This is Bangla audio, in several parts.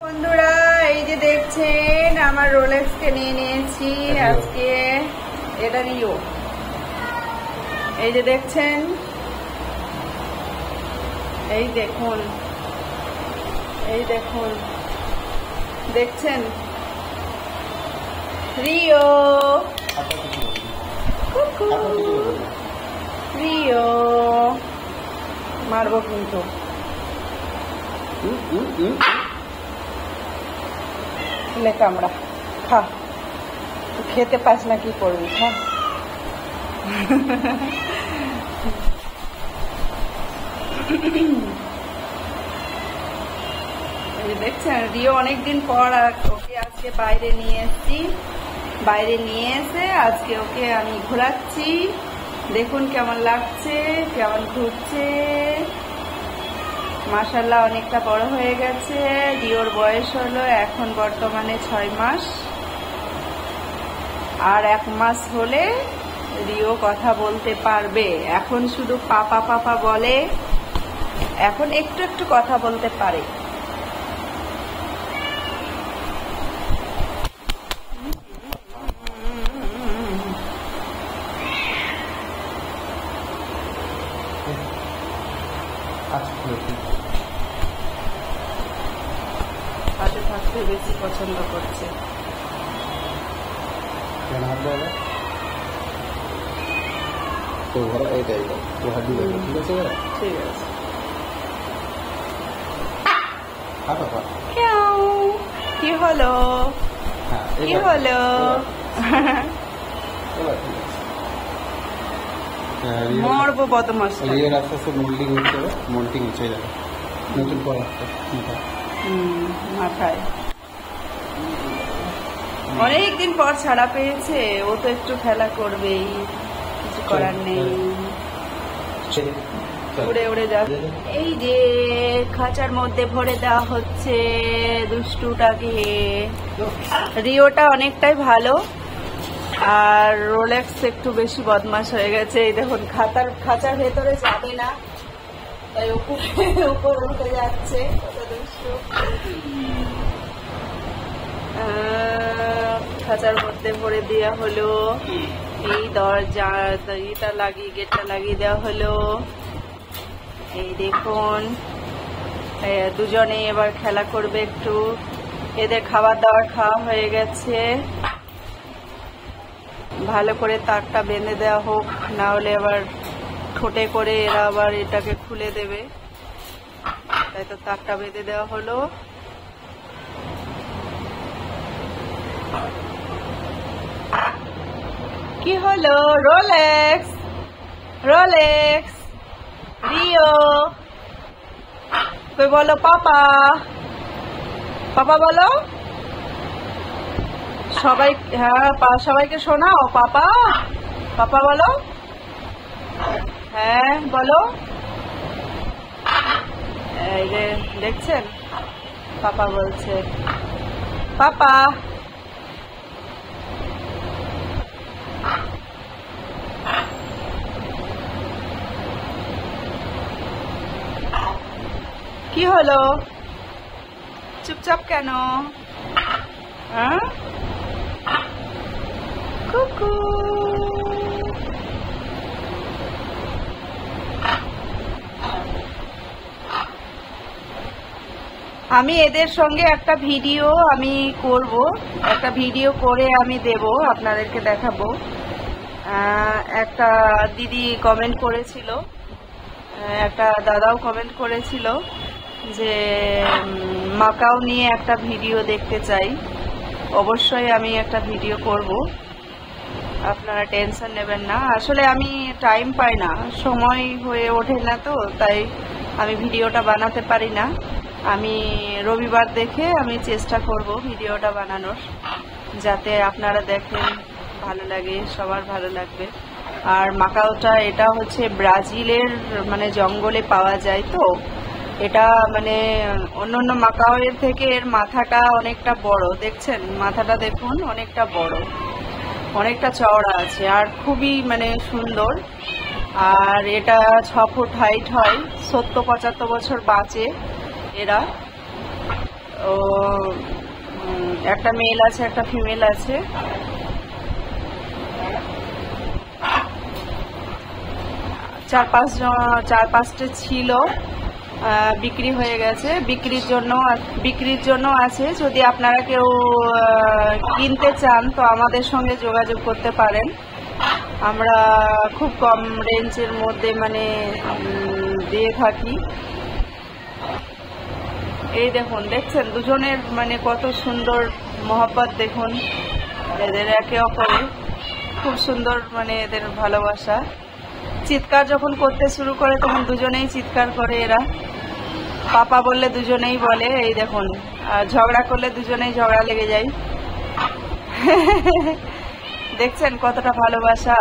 বন্ধুরা এই যে দেখছেন আমার রোলেক্স কে নিয়ে নিয়েছি আজকে। এটা নিও, এই যে দেখছেন, এই দেখুন, এই দেখুন, দেখছেন রিও, কুকু রিও, মারবো কিন্তু। ले कामड़ा खा, तू खेते पास ना की पड़बी खा। দেখছেন রিও অনেকদিন পর ওকে আজকে বাইরে নিয়ে এসেছি, বাইরে নিয়ে এসে আজকে ওকে আমি ঘোরাচ্ছি। দেখুন কেমন লাগছে, কেমন ঘুরছে। মাশাআল্লাহ অনেকটা বড় হয়ে গেছে। রিওর বয়স হলো এখন বর্তমানে 6 মাস, আর 1 মাস হলে রিও কথা বলতে পারবে। এখন শুধু পাপা পাপা বলে, এখন একটু একটু কথা বলতে পারে। হাতে থাকতে বেশি পছন্দ করছে। ঠিক আছে, কি হলো, কি হলো? মরবো বদমাস। আস্তে আস্তে মোল্ডিং হচ্ছে, মোল্ডিং হচ্ছে যাবে নতুন পর মাথায় অনেকদিন পর ছাড়া পেয়েছে, ও তো একটু খেলা করবেই, কিছু করার নেই। উড়ে উড়ে যাচ্ছে। এই যে খাঁচার মধ্যে ভরে দেওয়া হচ্ছে দুষ্টুটাকে। রিওটা অনেকটাই ভালো, আর রোলেক্স একটু বেশি বদমাশ হয়ে গেছে। এই দেখুন খাঁচার ভেতরে যাবে না, তাই উপরে উঠে যাচ্ছে। কত দুষ্টু। খাঁচার মধ্যে ভরে দেওয়া হলো, এই দরজা এটা লাগিয়ে, গেটটা লাগিয়ে দেওয়া হলো। এই দেখুন দুজনে এবার খেলা করবে একটু। এদের খাবার দাবার খাওয়া হয়ে গেছে। ভালো করে তারটা বেঁধে দেওয়া হোক, না হলে আবার ঠোঁটে করে এরা আবার এটাকে খুলে দেবে, তাই তো তারটা বেঁধে দেওয়া হলো। কি হলো? রোলেক্স, রোলেক্স, রিও কই বলো? পাপা, পাপা বলো সবাই। হ্যাঁ, সবাইকে শোনাও পাপা, পাপা বলো। হ্যাঁ বলো। এই যে দেখছেন পাপা বলছে, পাপা। কি হলো? চুপচাপ কেন? হ্যাঁ কুকু। আমি এদের সঙ্গে একটা ভিডিও আমি করব, একটা ভিডিও করে আমি দেব, আপনাদেরকে দেখাবো। একটা দিদি কমেন্ট করেছিল, একটা দাদাও কমেন্ট করেছিল যে মাকাও নিয়ে একটা ভিডিও দেখতে চাই। অবশ্যই আমি একটা ভিডিও করব, আপনারা টেনশন নেবেন না। আসলে আমি টাইম পাই না, সময় হয়ে ওঠে না, তো তাই আমি ভিডিওটা বানাতে পারি না। আমি রবিবার দেখে আমি চেষ্টা করব ভিডিওটা বানানোর, যাতে আপনারা দেখেন, ভালো লাগে, সবার ভালো লাগবে। আর মাকাওটা এটা হচ্ছে ব্রাজিলের মানে জঙ্গলে পাওয়া যায়, তো এটা মানে অন্যান্য মাকাওয়ের থেকে এর মাথাটা অনেকটা বড়। দেখছেন মাথাটা, দেখুন অনেকটা বড়, অনেকটা চওড়া আছে, আর খুবই মানে সুন্দর। আর এটা 6 ফুট হাইট হয়, 70-75 বছর বাঁচে এরা। ও একটা মেল আছে, একটা ফিমেল আছে। চার পাঁচটা ছিল, বিক্রি হয়ে গেছে। বিক্রির জন্য আছে। যদি আপনারা কেউ কিনতে চান তো আমাদের সঙ্গে যোগাযোগ করতে পারেন। আমরা খুব কম রেঞ্জের মধ্যে মানে দিয়ে থাকি। এই দেখুন, দেখছেন দুজনের মানে কত সুন্দর মহব্বত। দেখুন এদের একে অপরে, খুব সুন্দর মানে এদের ভালোবাসা। চিৎকার যখন করতে শুরু করে তখন দুজনেই চিৎকার করে এরা। পাপা বললে দুজনেই বলে। এই দেখুন, ঝগড়া করলে দুজনেই ঝগড়া লেগে যায়। দেখছেন কতটা ভালোবাসা।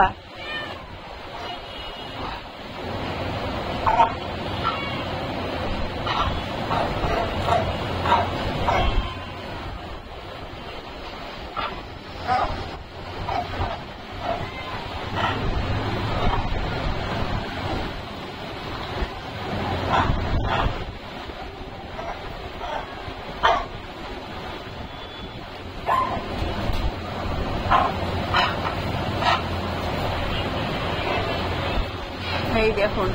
এই দেখুন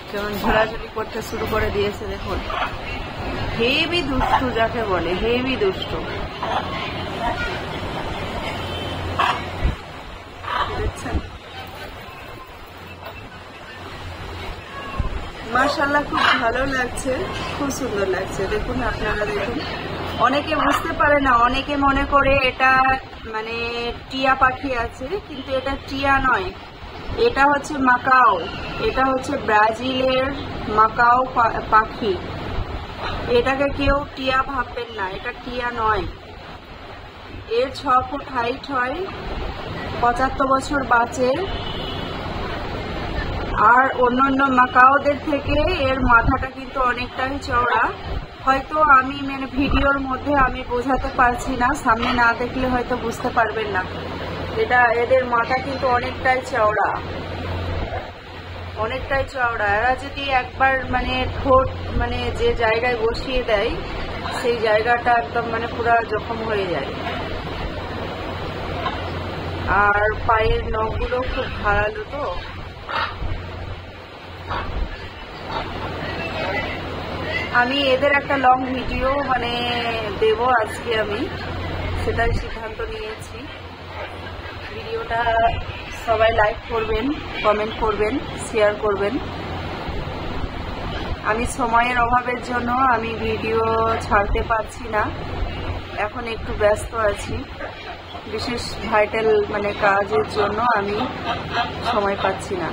কেমন ঝোলাঝুলি করতে শুরু করে দিয়েছে। দেখুন, হেবি দুষ্টু যাকে বলে, হেবি দুষ্টু। দেখছেন, মাশাআল্লাহ খুব ভালো লাগছে, খুব সুন্দর লাগছে। দেখুন, আপনারা দেখুন। অনেকে বুঝতে পারে না, অনেকে মনে করে এটা মানে টিয়া পাখি আছে, কিন্তু এটা টিয়া নয়, এটা হচ্ছে মাকাও। এটা হচ্ছে ব্রাজিলের মাকাও পাখি। এটাকে কেউ টিয়া ভাববেন না, এটা টিয়া নয়। এর 6 ফুট হাইট হয়, 75 বছর বাঁচে। আর অন্যান্য মাকাওদের থেকে এর মাথাটা কিন্তু অনেকটাই চওড়া। হয়তো আমি মানে ভিডিওর মধ্যে আমি বোঝাতে পারছি না, সামনে না দেখলে হয়তো বুঝতে পারবেন না। এদের মাথা কিন্তু অনেকটাই চওড়া, অনেকটাই চওড়া। এরা যদি একবার মানে ঠোঁট মানে যে জায়গায় বসিয়ে দেয় সেই জায়গাটা একদম মানে পুরো জখম হয়ে যায়। আর পায়ের নখগুলো খুব ধারালো। তো আমি এদের একটা লং ভিডিও মানে দেব আজকে, আমি সেটাই সিদ্ধান্ত নিয়েছি। ভিডিওটা সবাই লাইক করবেন, কমেন্ট করবেন, শেয়ার করবেন। আমি সময়ের অভাবের জন্য আমি ভিডিও ছাড়তে পারছি না, এখন একটু ব্যস্ত আছি। বিশেষ ভাইটাল মানে কাজের জন্য আমি সময় পাচ্ছি না।